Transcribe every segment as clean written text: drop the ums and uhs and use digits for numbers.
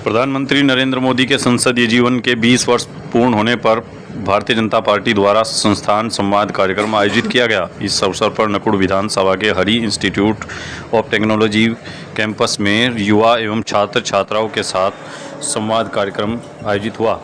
प्रधानमंत्री नरेंद्र मोदी के संसदीय जीवन के 20 वर्ष पूर्ण होने पर भारतीय जनता पार्टी द्वारा संस्थान संवाद कार्यक्रम आयोजित किया गया। इस अवसर पर नकुड़ विधानसभा के Hari institute of technology campus में युवा एवं छात्र छात्राओं के साथ संवाद कार्यक्रम आयोजित हुआ,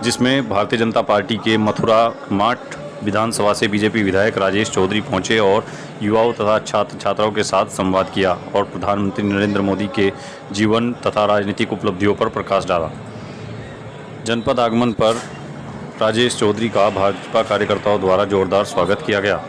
जिसमें भारतीय जनता पार्टी के मथुरा माठ विधानसभा से बीजेपी विधायक राजेश चौधरी पहुंचे और युवाओं तथा छात्र छात्राओं के साथ संवाद किया और प्रधानमंत्री नरेंद्र मोदी के जीवन तथा राजनीतिक उपलब्धियों पर प्रकाश डाला। जनपद आगमन पर राजेश चौधरी का भाजपा कार्यकर्ताओं द्वारा जोरदार स्वागत किया गया।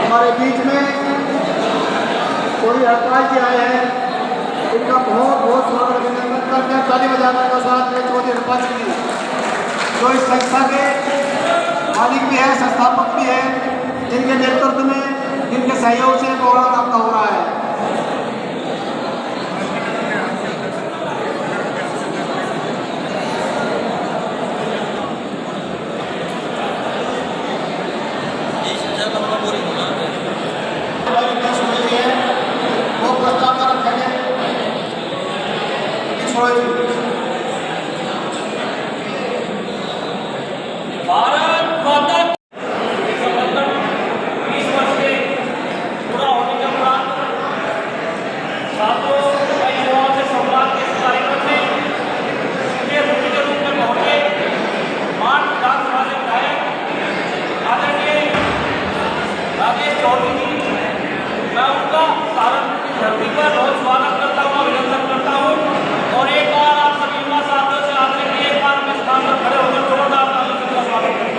हमारे बीच में कोई हड़ताल के आए हैं, इनका बहुत बहुत स्वागत अभिनंदन करते हैं। ताली बजाने के साथ में चौधरी हरपाल जी जो इस संस्था के मालिक भी है, संस्थापक भी है, जिनके नेतृत्व में, जिनके सहयोग से बहुत काम हो रहा है। भारत माता समर्थन 20 वर्ष के पूरा होने के उपरांत छात्रों व युवाओं से संवाद के कार्यक्रम में सीधे अतिथि के रूप में पहुंचे माठ विधानसभा से विधायक आदरणीय राजेश चौधरी जी, मैं उनका सहारनपुर की धरती पर बहुत स्वागत करता हूँ, अभिनंदन करता हूँ और एक बार आप सभी युवा साथियों से आग्रह किए एक बार इस स्थान पर खड़े होकर जोरदार तालियों से उनका स्वागत करें।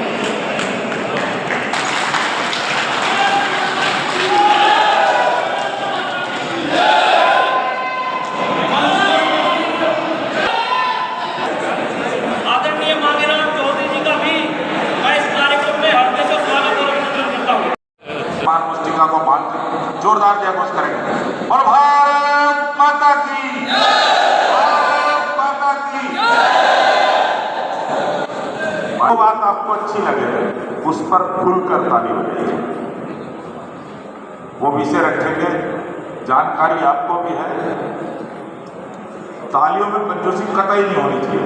आदरणीय मांगेराम चौधरी जी का भी मैं इस कार्यक्रम में हृदय से स्वागत और अभिनंदन करता हूँ। मान मुस्टिका को बांध जोरदार जयघोष करेंगे और भारत माता की भारत माता की। वो बात आपको अच्छी लगे उस पर खुलकर ताली बजाइए। वो विषय रखेंगे, जानकारी आपको भी है, तालियों में कंजूसी कतई नहीं होनी चाहिए।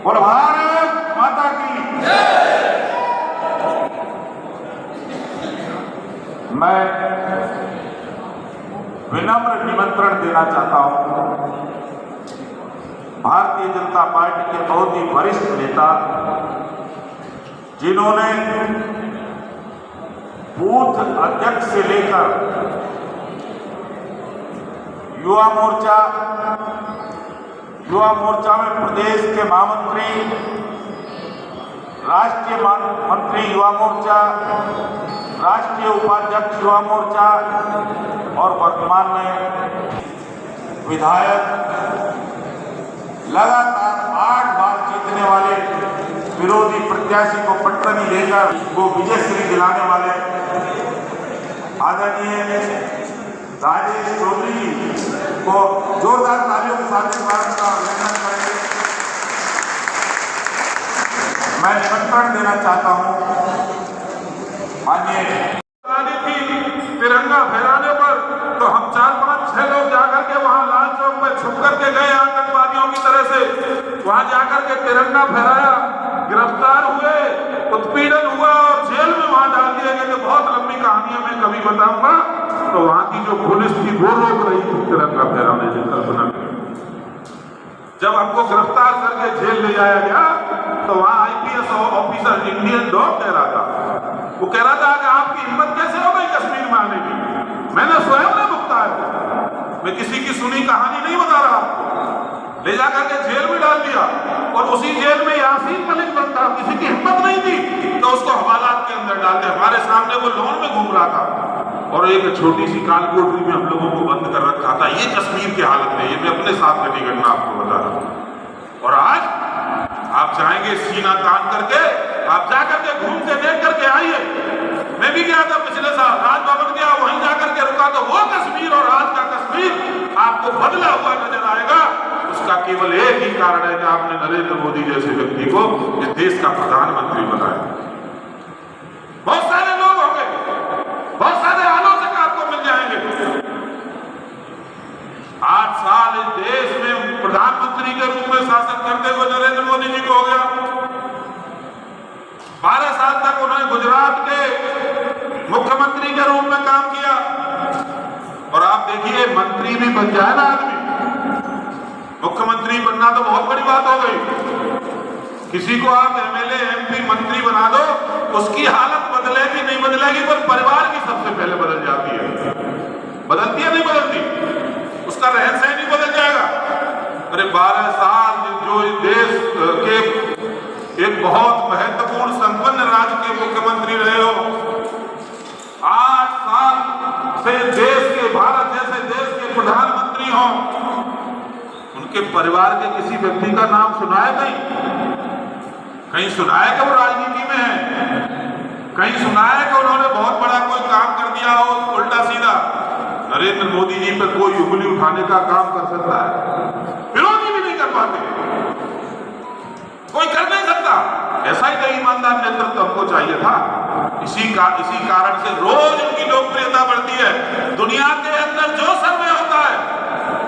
और भारत माता की मैं विनम्र निमंत्रण देना चाहता हूं भारतीय जनता पार्टी के बहुत ही वरिष्ठ नेता, जिन्होंने बूथ अध्यक्ष से लेकर युवा मोर्चा में प्रदेश के महामंत्री, राष्ट्रीय मंत्री युवा मोर्चा, राष्ट्रीय उपाध्यक्ष युवा मोर्चा और वर्तमान में विधायक, लगातार 8 बार जीतने वाले विरोधी प्रत्याशी को पटकनी लेकर वो विजय श्री दिलाने वाले आदरणीय राजेश चौधरी को जोरदार तालियों के साथ स्वागत का अभिनंदन करेंगे। मैं निमंत्रण देना चाहता हूं माननीय तिरंगा फहराने पर, तो हम 4-5-6 लोग जाकर के वहां लाल चौक में छुप करके गए आतंकवादियों की तरह से, वहां जाकर के तिरंगा फहराया, गिरफ्तार हुए, उत्पीड़न हुआ और जेल में वहां डाल दिए गए। तो बहुत लंबी कहानियां मैं कभी बताऊंगा। तो वहां की जो पुलिस थी वो रोक रही थी तिरंगा फहराने से, कल्पना जब हमको गिरफ्तार करके जेल ले जाया गया तो वहां IPS ऑफिसर इंडियन डॉग कह रहा था, वो कह रहा था कि आपकी हिम्मत कैसे हो गई कश्मीर में आने की। मैंने स्वयं ने भुगता है, मैं किसी की सुनी कहानी नहीं बता रहा आपको। ले जाकर के जेल में डाल दिया और उसी जेल में यासीन मलिक बनता, किसी की हिम्मत नहीं थी तो उसको हवालात के अंदर डाल दिया। हमारे सामने वो लोन में घूम रहा था। और एक छोटी सी कालकोठरी में हम लोगों को बंद कर रखा था। ये कश्मीर की हालत है, ये मैं अपने साथ घटी घटना आपको बता रहा हूँ। और आज आप चाहेंगे सीना तान करके आप जाकर के घूम के देख करके आइए। मैं भी गया था पिछले साल, राजभवन गया, वहीं जाकर के रुका तो वो कश्मीर और आज का कश्मीर आपको बदला हुआ नजर आएगा। उसका केवल एक ही कारण है कि आपने नरेंद्र मोदी जैसे व्यक्ति को इस देश का प्रधानमंत्री बनाया। बहुत सारे लोग होंगे, बहुत सारे आलोचक आपको मिल जाएंगे। 8 साल इस देश में प्रधानमंत्री के रूप में शासन करते हुए नरेंद्र मोदी जी को हो गया। 12 साल तक उन्होंने गुजरात के मुख्यमंत्री के रूप में काम किया। और आप देखिए, मंत्री भी बन जाए ना आदमी, मुख्यमंत्री बनना तो बहुत बड़ी बात हो गई। किसी को आप एमएलए एमपी मंत्री बना दो, उसकी हालत बदलेगी नहीं बदलेगी, पर परिवार की सबसे पहले बदल जाती है। बदलती है नहीं बदलती, उसका रहन सहन नहीं बदल जाएगा। अरे 12 साल जो इस देश के एक बहुत महत्वपूर्ण संपन्न राज्य के मुख्यमंत्री रहे हो, 8 साल से देश के, भारत जैसे देश के प्रधानमंत्री हो, उनके परिवार के किसी व्यक्ति का नाम सुना है? कहीं सुना है कि वो राजनीति में है? कहीं सुना है कि उन्होंने बहुत बड़ा कोई काम कर दिया हो उल्टा सीधा? नरेंद्र मोदी जी पर कोई उंगली उठाने का काम कर सकता है? विरोधी भी नहीं कर पाते, कोई कर नहीं सकता। ऐसा ही तो ईमानदार नेतृत्व हमको चाहिए था। इसी कारण से रोज उनकी लोकप्रियता बढ़ती है। दुनिया के अंदर जो सर्वे होता है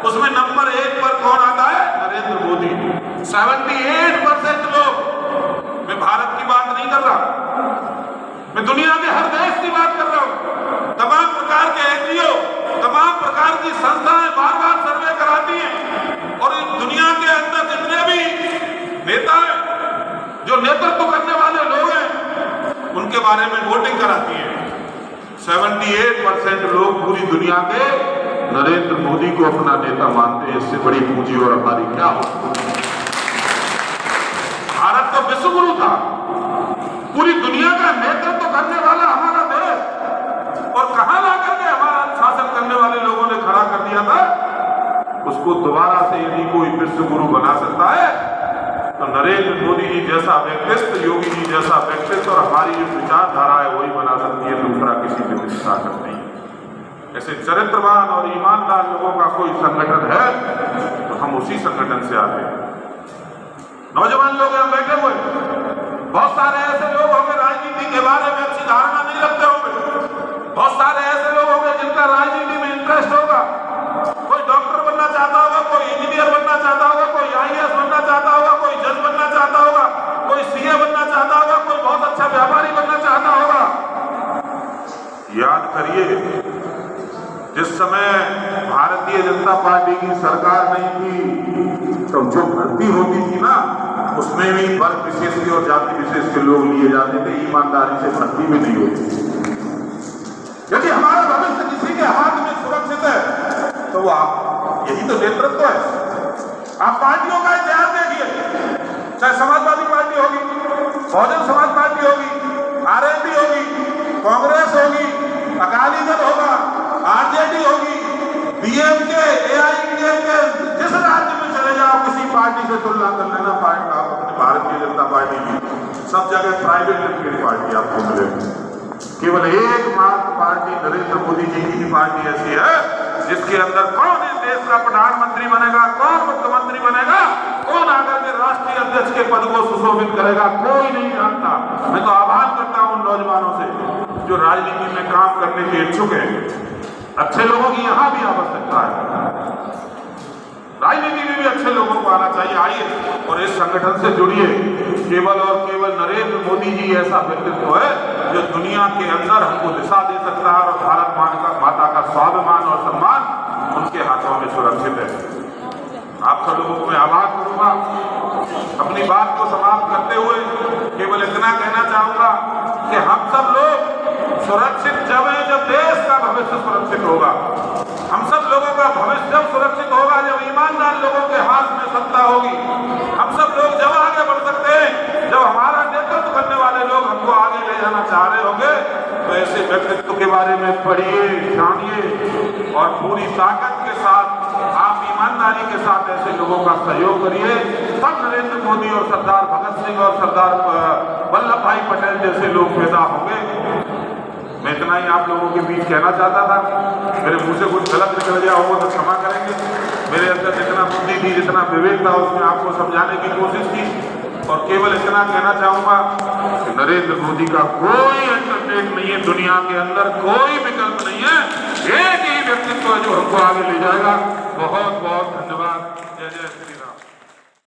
उसमें नंबर 1 पर कौन आता है? नरेंद्र मोदी। 78% लोग, मैं भारत की बात नहीं कर रहा, मैं दुनिया के हर देश की बात कर रहा हूं। तमाम प्रकार के एनजीओ, तमाम प्रकार की संस्थाएं बार-बार सर्वे कराती हैं और इस दुनिया के अंदर जितने भी नेता हैं, जो नेतृत्व करने वाले लोग हैं, उनके बारे में वोटिंग कराती है। 78% लोग पूरी दुनिया के नरेंद्र मोदी को अपना नेता मानते हैं। इससे बड़ी पूंजी और हमारी क्या हो? भारत तो विश्वगुरु था, पूरी दुनिया का नेतृत्व करने वाला हमारा देश, और कहां ला करके हमारा शासन करने वाले लोगों ने खड़ा कर दिया था। उसको दोबारा से यदि कोई विश्वगुरु बना सकता है तो नरेंद्र मोदी जी जैसा व्यक्तित्व, योगी जी जैसा व्यक्तित्व और हमारी जो विचारधारा है वही बना सकती है, दूसरा किसी में भी ताकत नहीं। ऐसे चरित्रवान और ईमानदार लोगों का कोई संगठन है तो हम उसी संगठन से आते हैं। नौजवान लोग यहाँ बैठे हुए, बहुत सारे ऐसे लोग होंगे राजनीति के बारे में अच्छी धारणा नहीं रखते होंगे, बहुत सारे ऐसे लोग होंगे जिनका राजनीति में इंटरेस्ट होगा। कोई डॉक्टर बनना चाहता होगा, कोई इंजीनियर बनना चाहता होगा, कोई IAS बनना चाहता होगा, कोई जज बनना चाहता होगा, कोई CA बनना चाहता होगा, कोई बहुत अच्छा व्यापारी बनना चाहता होगा। याद करिए, जिस समय भारतीय जनता पार्टी की सरकार नहीं थी तो जो भर्ती होती थी ना, उसमें भी वर्ग विशेष के और जाति विशेष के लोग लिए जाते थे, ईमानदारी से भर्ती भी नहीं होती। यदि हमारा भविष्य किसी के हाथ में सुरक्षित है तो आप, यही तो नेतृत्व है। आप पार्टियों का इतिहास देखिए, चाहे समाजवादी पार्टी होगी, बहुजन समाज पार्टी होगी, RLD होगी, कांग्रेस होगी, अकाली दल होगा, RJD होगी, DMK, AIDMK, जिस राज्य में चले जाओ किसी पार्टी से तुलना कर लेना, पार्टी आप अपनी भारतीय जनता पार्टी की, सब जगह प्राइवेट लिमिटेड पार्टी आपको मिलेगी। केवल एकमात्र पार्टी नरेंद्र मोदी जी की पार्टी ऐसी है जिसके अंदर कौन इस देश का प्रधानमंत्री बनेगा, कौन मुख्यमंत्री बनेगा, कौन आकर के राष्ट्रीय अध्यक्ष के पद को सुशोभित करेगा, कोई नहीं जानता। मैं तो आह्वान करता हूं उन नौजवानों से जो राजनीति में काम करने के इच्छुक हैं। अच्छे लोगों की यहां भी आवश्यकता है, राजनीति में भी अच्छे लोगों को आना चाहिए। आइए और इस संगठन से जुड़िए। केवल और केवल नरेंद्र मोदी जी ऐसा व्यक्तित्व है जो दुनिया के अंदर हमको दिशा दे सकता है और भारत माता का स्वाभिमान और सम्मान उनके हाथों में सुरक्षित है। आप सब लोगों को मैं आभार करूंगा। अपनी बात को समाप्त करते हुए केवल इतना कहना चाहूंगा कि हम सब लोग सुरक्षित जब है जब देश का भविष्य सुरक्षित होगा। हम सब लोगों का भविष्य जब सुरक्षित होगा जब ईमानदार लोगों के हाथ में सत्ता होगी। हम सब लोग जब आगे बढ़ सकते हैं जब हमारा नेतृत्व करने वाले लोग हमको आगे ले जाना चाह रहे होंगे। तो ऐसे व्यक्तित्व के बारे में पढ़िए, जानिए और पूरी ताकत के साथ आप ईमानदारी के साथ ऐसे लोगों का सहयोग करिए। तब नरेंद्र मोदी और सरदार भगत सिंह और सरदार वल्लभ भाई पटेल जैसे लोग पैदा होंगे। मैं इतना ही आप लोगों के बीच कहना चाहता था। मेरे मुंह से कुछ गलत निकल गया होगा तो क्षमा करेंगे। मेरे अंदर जितना बुद्धि थी, जितना विवेक था, उसमें आपको समझाने की कोशिश की। और केवल इतना कहना चाहूंगा कि नरेंद्र मोदी का कोई अल्टरनेट नहीं है, दुनिया के अंदर कोई विकल्प नहीं है। एक ही व्यक्तित्व है जो हमको आगे ले जाएगा। बहुत बहुत धन्यवाद। जय जय।